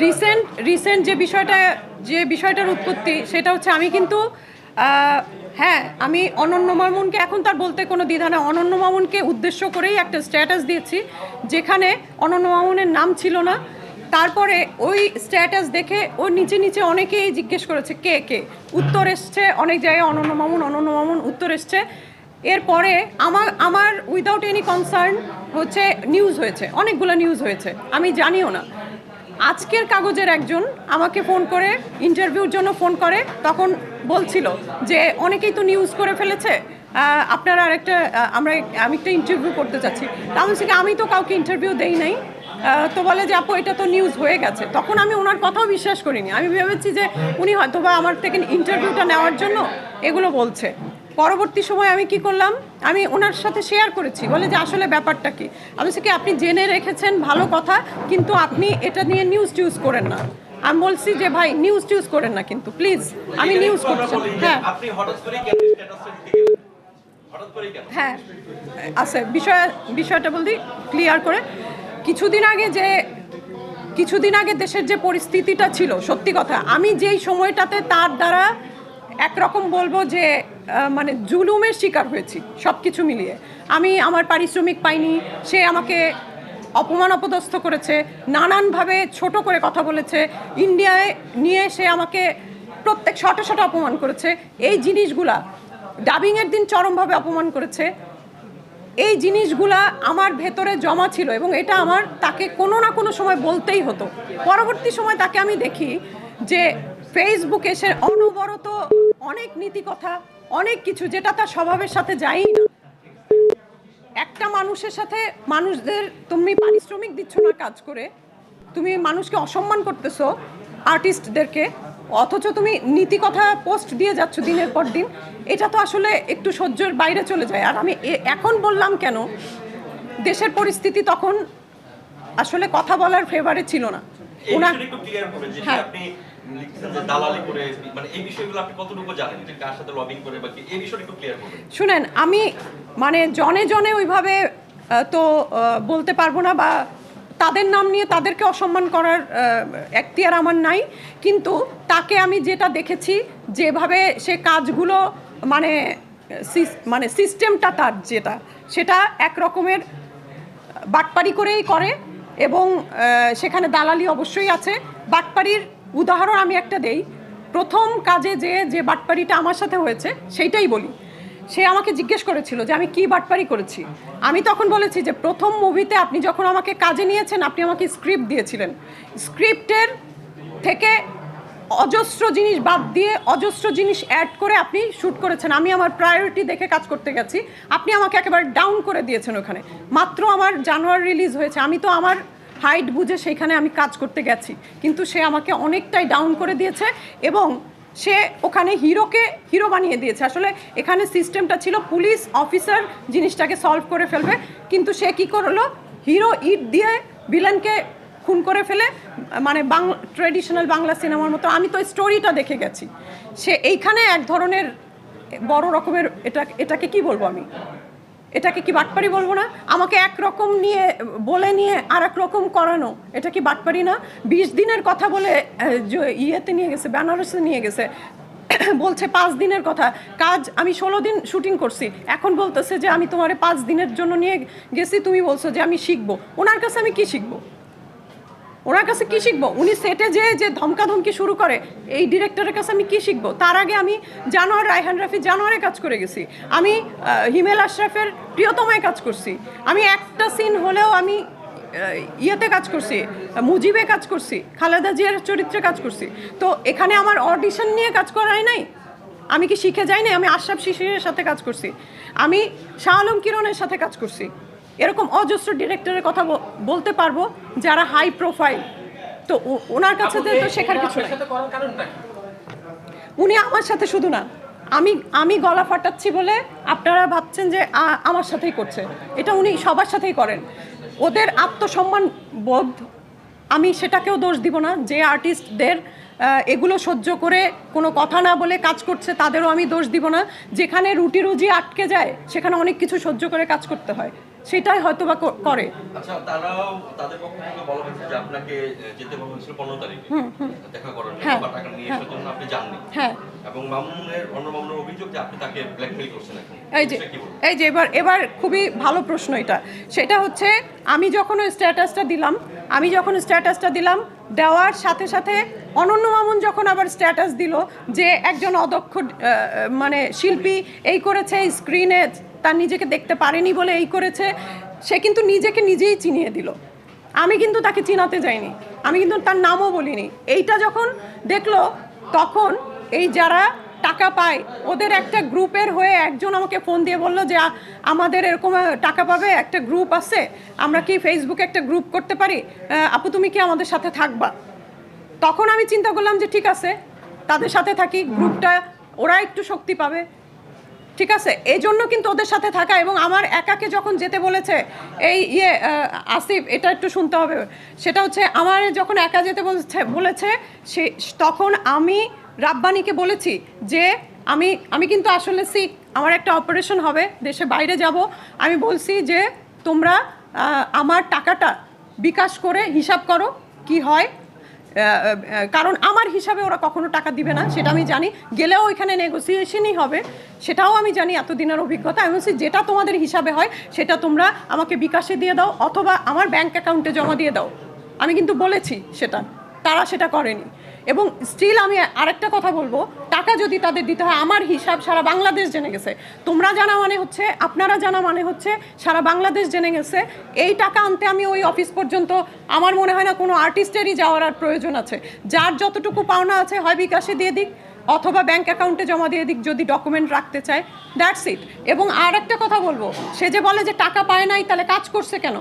Recent যে বিষয়টার উৎপত্তি সেটা হচ্ছে আমি কিন্তু হ্যাঁ আমি অনন্য মামুনকে এখন তার বলতে কোনো দ্বিধা নেই, অনন্য মামুনকে উদ্দেশ্য করেই একটা স্ট্যাটাস দিয়েছি যেখানে অনন্য মামুনের নাম ছিল না। তারপরে ওই স্ট্যাটাস দেখে ওর নিচে নিচে অনেকেই জিজ্ঞেস করেছে কে কে, উত্তর এসছে অনেক জায়গায় অনন্য মামুন উত্তর এসছে। এরপরে আমার উইদাউট এনি কনসার্ন হচ্ছে নিউজ হয়েছে, অনেকগুলো নিউজ হয়েছে, আমি জানিও না। আজকের কাগজের একজন আমাকে ফোন করে ইন্টারভিউর জন্য ফোন করে, তখন বলছিল যে অনেকেই তো নিউজ করে ফেলেছে, আপনারা আরেকটা আমি একটা ইন্টারভিউ করতে চাচ্ছি। আমি তো কাউকে ইন্টারভিউ দেই নাই। তো বলে যে আপু এটা তো নিউজ হয়ে গেছে। তখন আমি ওনার কথাও বিশ্বাস করিনি, আমি ভেবেছি যে উনি হয়তো বা আমার থেকে ইন্টারভিউটা নেওয়ার জন্য এগুলো বলছে। পরবর্তী সময় আমি কি করলাম, আমি ওনার সাথে শেয়ার করেছি, বলে যে আসলে ব্যাপারটা কি। আমি বলছি কি আপনি জেনে রেখেছেন ভালো কথা, কিন্তু আপনি এটা নিয়ে নিউজ টিউজ করেন না। আমি বলছি যে ভাই নিউজ টিউজ করেন না কিন্তু প্লিজ, আমি নিউজ করছি। হ্যাঁ হ্যাঁ আচ্ছা, বিষয়টা বলতে ক্লিয়ার করে, কিছুদিন আগে দেশের যে পরিস্থিতিটা ছিল, সত্যি কথা আমি যেই সময়টাতে তার দ্বারা একরকম বলবো যে মানে জুলুমের শিকার হয়েছি সব কিছু মিলিয়ে। আমি আমার পারিশ্রমিক পাইনি, সে আমাকে অপমান অপদস্থ করেছে, নানানভাবে ছোট করে কথা বলেছে, ইন্ডিয়ায় নিয়ে সে আমাকে প্রত্যেক শটে অপমান করেছে। এই জিনিসগুলা ডাবিংয়ের দিন চরমভাবে অপমান করেছে। এই জিনিসগুলা আমার ভেতরে জমা ছিল এবং এটা আমার তাকে কোনো না কোনো সময় বলতেই হতো। পরবর্তী সময় তাকে আমি দেখি যে ফেসবুকে সে অনবরত অনেক নীতি কথা, অনেক কিছু যেটা তার স্বভাবের সাথে যায়ই না। একটা মানুষের সাথে মানুষদের তুমি পারিশ্রমিক দিচ্ছ না কাজ করে, তুমি মানুষকে অসম্মান করতেছো আর্টিস্টদেরকে, অথচ তুমি নীতি কথা পোস্ট দিয়ে যাচ্ছ দিনের পর দিন। এটা তো আসলে একটু সহ্যের বাইরে চলে যায়। আর আমি এখন বললাম কেন, দেশের পরিস্থিতি তখন আসলে কথা বলার ফেভারে ছিল না। শুনেন, আমি মানে জনে ওইভাবে তো বলতে পারবো না, বা তাদের নাম নিয়ে তাদেরকে অসম্মান করার এখতিয়ার আমার নাই। কিন্তু তাকে আমি যেটা দেখেছি, যেভাবে সে কাজগুলো মানে সিস্টেমটা তার যেটা, সেটা এক রকমের বাটপারি করেই করে এবং সেখানে দালালি অবশ্যই আছে। বাটপারির উদাহরণ আমি একটা দেই। প্রথম কাজে যে বাটপারিটা আমার সাথে হয়েছে সেইটাই বলি। সে আমাকে জিজ্ঞেস করেছিল যে আমি কি বাটপারি করেছি। আমি তখন বলেছি যে প্রথম মুভিতে আপনি যখন আমাকে কাজে নিয়েছেন, আপনি আমাকে স্ক্রিপ্ট দিয়েছিলেন, স্ক্রিপ্টের থেকে অজস্র জিনিস বাদ দিয়ে অজস্র জিনিস অ্যাড করে আপনি শ্যুট করেছেন। আমি আমার প্রায়োরিটি দেখে কাজ করতে গেছি, আপনি আমাকে একেবারে ডাউন করে দিয়েছেন। ওখানে মাত্র আমার জানুয়ারি রিলিজ হয়েছে, আমি তো আমার হাইট বুঝে সেইখানে আমি কাজ করতে গেছি, কিন্তু সে আমাকে অনেকটাই ডাউন করে দিয়েছে এবং সে ওখানে হিরো বানিয়ে দিয়েছে। আসলে এখানে সিস্টেমটা ছিল পুলিশ অফিসার জিনিসটাকে সলভ করে ফেলবে, কিন্তু সে কী করলো, হিরো ইট দিয়ে ভিলেনকে খুন করে ফেলে, মানে ট্রেডিশনাল বাংলা সিনেমার মতো। আমি তো স্টোরিটা দেখে গেছি। সে এইখানে এক ধরনের বড় রকমের এটাকে কি বলবো, আমি এটাকে কি বাটপারি বলবো না? আমাকে একরকম নিয়ে আর এক রকম করানো, এটা কি বাটপারি না? 20 দিনের কথা বলে ইয়েতে নিয়ে গেছে, বেনারসে নিয়ে গেছে, বলছে 5 দিনের কথা কাজ, আমি 16 দিন শুটিং করছি, এখন বলতেছে যে আমি তোমার 5 দিনের জন্য নিয়ে গেছি, তুমি বলছো যে আমি শিখবো। ওনার কাছে আমি কি শিখবো? উনি সেটে যে ধমকাধমকি শুরু করে, এই ডিরেক্টরের কাছে আমি কি শিখবো? তার আগে আমি রায়হান রাফি জানোয়ারে কাজ করে গেছি, আমি হিমেল আশরাফের প্রিয়তমায় কাজ করছি, আমি একটা সিন হলেও আমি ইয়েতে কাজ করছি, মুজিবে কাজ করছি, খালেদা জিয়ার চরিত্রে কাজ করছি। তো এখানে আমার অডিশন নিয়ে কাজ করাই নাই, আমি কি শিখে যাই নাই? আমি আশরাফ শিশিরের সাথে কাজ করছি, আমি শাহ আলম কিরণের সাথে কাজ করছি। এরকম অজস্র ডিরেক্টরের কথা বলতে পারবো যারা হাই প্রোফাইল। তো ওনার কাছে তো শেখার কিছু নেই। উনি আমার সাথে শুধু না, আমি গলা ফাটাচ্ছি বলে আপনারা ভাবছেন যে আমার সাথেই করছে, এটা উনি সবার সাথেই করেন। ওদের আত্মসম্মান বোধ, আমি সেটাকেও দোষ দিব না। যে আর্টিস্টদের এগুলো সহ্য করে কোনো কথা না বলে কাজ করছে, তাদেরও আমি দোষ দিব না। যেখানে রুটি রুজি আটকে যায়, সেখানে অনেক কিছু সহ্য করে কাজ করতে হয়, সেটাই হয়তো বা করে। আচ্ছা, তারাও তাদের পক্ষ থেকে বলা হয়েছে যে আপনাকে যেতে বলা হয়েছিল 15 তারিখে দেখা করার জন্য বা টাকা নিয়ে আসার জন্য, আপনি যাননি। হ্যাঁ, এবং মামুনের অভিযোগ যে আপনি তাকে ব্ল্যাকমেইল করছেন এখন। এই যে এবার খুবই ভালো প্রশ্ন এটা। সেটা হচ্ছে আমি যখন ওই স্ট্যাটাসটা দিলাম দেওয়ার সাথে সাথে অনন্য মামুন যখন আবার স্ট্যাটাস দিল যে একজন অদক্ষ মানে শিল্পী এই করেছে, স্ক্রিনে তার নিজেকে দেখতে পারেনি বলে এই করেছে, সে কিন্তু নিজেকে নিজেই চিনিয়ে দিল। আমি কিন্তু তাকে চিনাতে যাইনি, আমি কিন্তু তার নামও বলিনি। এইটা যখন দেখলো তখন এই যারা টাকা পায় ওদের একটা গ্রুপের হয়ে একজন আমাকে ফোন দিয়ে বলল যে আমাদের এরকম টাকা পাবে, একটা গ্রুপ আছে, আমরা কি ফেসবুকে একটা গ্রুপ করতে পারি, আপু তুমি কি আমাদের সাথে থাকবা? তখন আমি চিন্তা করলাম যে ঠিক আছে, তাদের সাথে থাকি, গ্রুপটা ওরা একটু শক্তি পাবে, ঠিক আছে। এই জন্য কিন্তু ওদের সাথে থাকা। এবং আমার একাকে যখন যেতে বলেছে এই আসিফ, এটা একটু শুনতে হবে, সেটা হচ্ছে আমার যখন একা যেতে বলেছে সে তখন আমি রাব্বানিকে বলেছি যে আমি কিন্তু আসলে সিক, আমার একটা অপারেশন হবে, দেশে বাইরে যাব। আমি বলছি যে তোমরা আমার টাকাটা বিকাশ করে হিসাব করো কি হয়, কারণ আমার হিসাবে ওরা কখনো টাকা দিবে না, সেটা আমি জানি। গেলেও ওইখানে নেগোসিয়েশনই হবে, সেটাও আমি জানি, এতদিনের অভিজ্ঞতা। আমি বলছি যেটা তোমাদের হিসাবে হয় সেটা তোমরা আমাকে বিকাশে দিয়ে দাও অথবা আমার ব্যাংক অ্যাকাউন্টে জমা দিয়ে দাও। আমি কিন্তু বলেছি সেটা, তারা সেটা করেনি। এবং স্টিল আমি আরেকটা কথা বলবো, টাকা যদি তাদের দিতে হয়, আমার হিসাব সারা বাংলাদেশ জেনে গেছে। তোমরা জানা মানে হচ্ছে, আপনারা জানা মানে হচ্ছে সারা বাংলাদেশ জেনে গেছে। এই টাকা আনতে আমি ওই অফিস পর্যন্ত আমার মনে হয় না কোনো আর্টিস্টেরই যাওয়ার আর প্রয়োজন আছে। যার যতটুকু পাওনা আছে হয় বিকাশে দিয়ে দিক অথবা ব্যাংক অ্যাকাউন্টে জমা দিয়ে দিক যদি ডকুমেন্ট রাখতে চায়, দ্যাটস ইট। এবং আর একটা কথা বলবো, সে যে বলে যে টাকা পায় নাই, তাহলে কাজ করছে কেন?